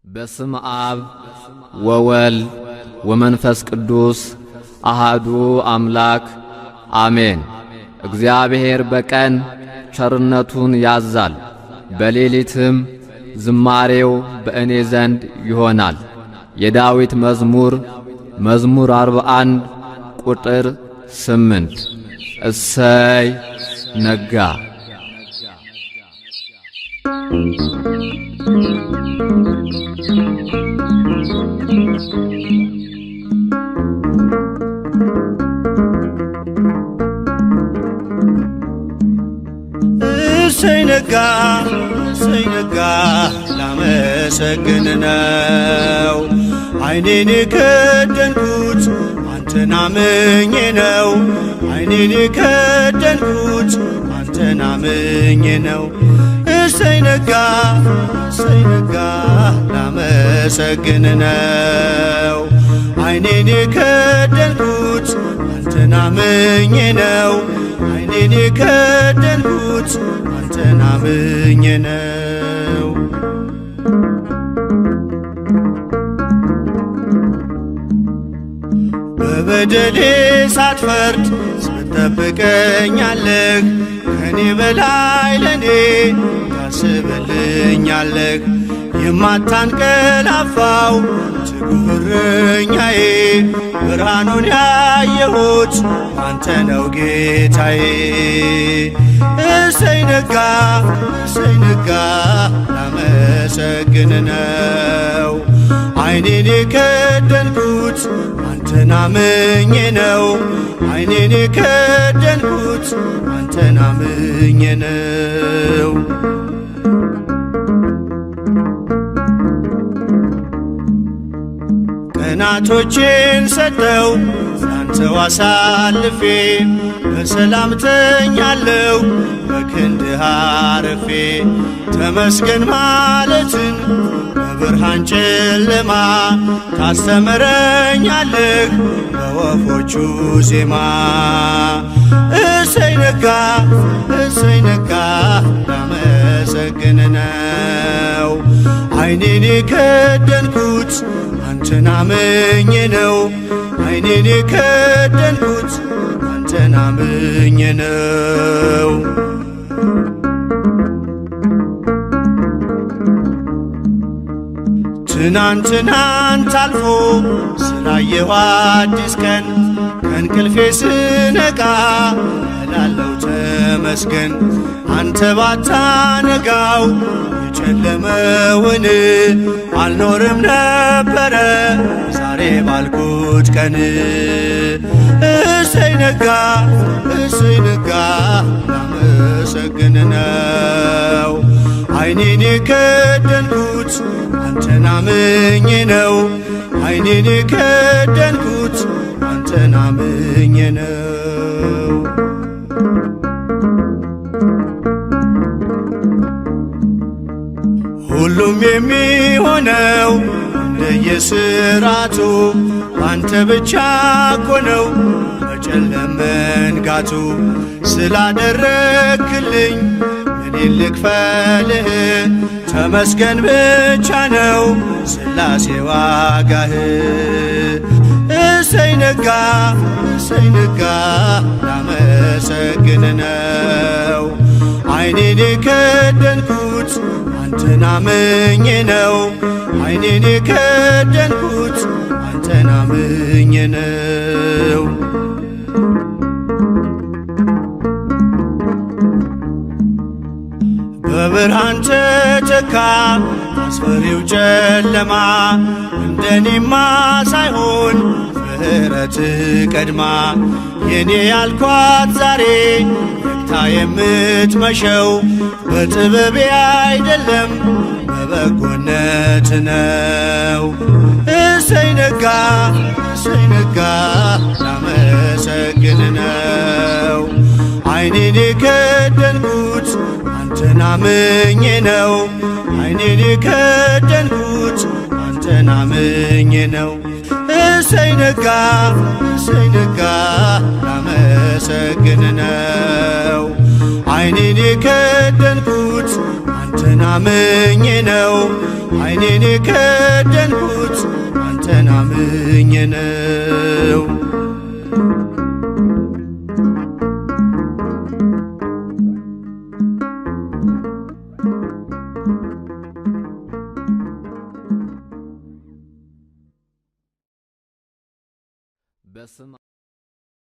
በስመ አብ ወወልድ ወመንፈስ ቅዱስ አሃዱ አምላክ አሜን። እግዚአብሔር በቀን ቸርነቱን ያዛል፣ በሌሊትም ዝማሬው በእኔ ዘንድ ይሆናል። የዳዊት መዝሙር 41 ቁጥር 8 እሰይ ነጋ። እሰይ ነጋ እሰይ ነጋ ላመሰግን ነው። ዓይኔን የከደንኩት አንተን አምኜ ነው። ዓይኔን የከደንኩት አንተን አምኜ ነው። እሰይ ነጋ ላመሰግን ነው። ዓይኔን የከደንኩት አንተን አምኜ ነው። ዓይኔን የከደንኩት አንተን አምኜ ነው። በበደሌ ሳትፈርድ ስትጠብቀኛለህ፣ ከኔ በላይ ለኔ ታስብልኛለህ። የማታንቀላፋው ትጉህ እረኛዬ፣ ብርሃኑን ያየሁት አንተ ነው ጌታዬ። እሰይ ነጋ ላመሰግን ነው። ዓይኔን የከደንኩት አንተን አምኜ ነው። ዓይኔን የከደንኩት አንተን አምኜ ነው። ቀናቶቼን ሰጠው ላንተው አሳልፌ፣ በሰላም ተኛለሁ በክንድህ አርፌ። ተመስገን ማለትን በብርሃን ጨለማ ታስተምረኛለህ በወፎቹ ዜማ። እሰይ ነጋ ላመሰግን ነው። ዓይኔን የከደንኩት አንተን አምኜ ነው። ዓይኔን የከደንኩት አንተን አምኜ ነው። ትናንት አልፎ ስላየሁ አዲስ ቀን፣ ከእንቅልፌ ስነቃ እላለሁ ተመስገን። አንተ ባታነጋው የጨለመውን አልኖርም ነበረ ዛሬ ባልኩት ቀን። እሰይ ነጋ ላመሰግን ነው። ዓይኔን የከደንኩት አንተን አምኜ ነው። ዓይኔን የከደንኩት አንተን አምኜ ነው። ሁሉም የሚሆነው እንደየሥርዓቱ አንተ ብቻ እኮ ነው በጨለማ መንጋቱ። ስላደረግክልኝ እኔን ልክፈልህ፣ ተመስገን ብቻ ነው ሥላሴ ዋጋህ። እሰይ ነጋ ላመሰግን ነው። ዓይኔን የከደንኩት አንተን አምኜ ነው። ዓይኔን የከደንኩት አንተን አምኜ ነው። በብርሃን ተተካ አስፈሪው ጨለማ፣ እንደኔማ ሳይሆን ምሕረት ቀድማ። የኔ ያልኳት ዛሬ ነግታ የምትመሸው በጥበቤ አይደለም በበጎነት ነው። እሰይ ነጋ ላመሰግን ነው። ዓይኔን የከደንኩት አንተን አምኜ ነው። ዓይኔን የከደንኩት አንተን አምኜ ነው። እሰይ ነጋ ላመሰግን ነው። ዓይኔን የከደንኩት አንተን አንተን አምኜ ነው ዓይኔን የከደንኩት አንተን አምኜ ነው። በስመ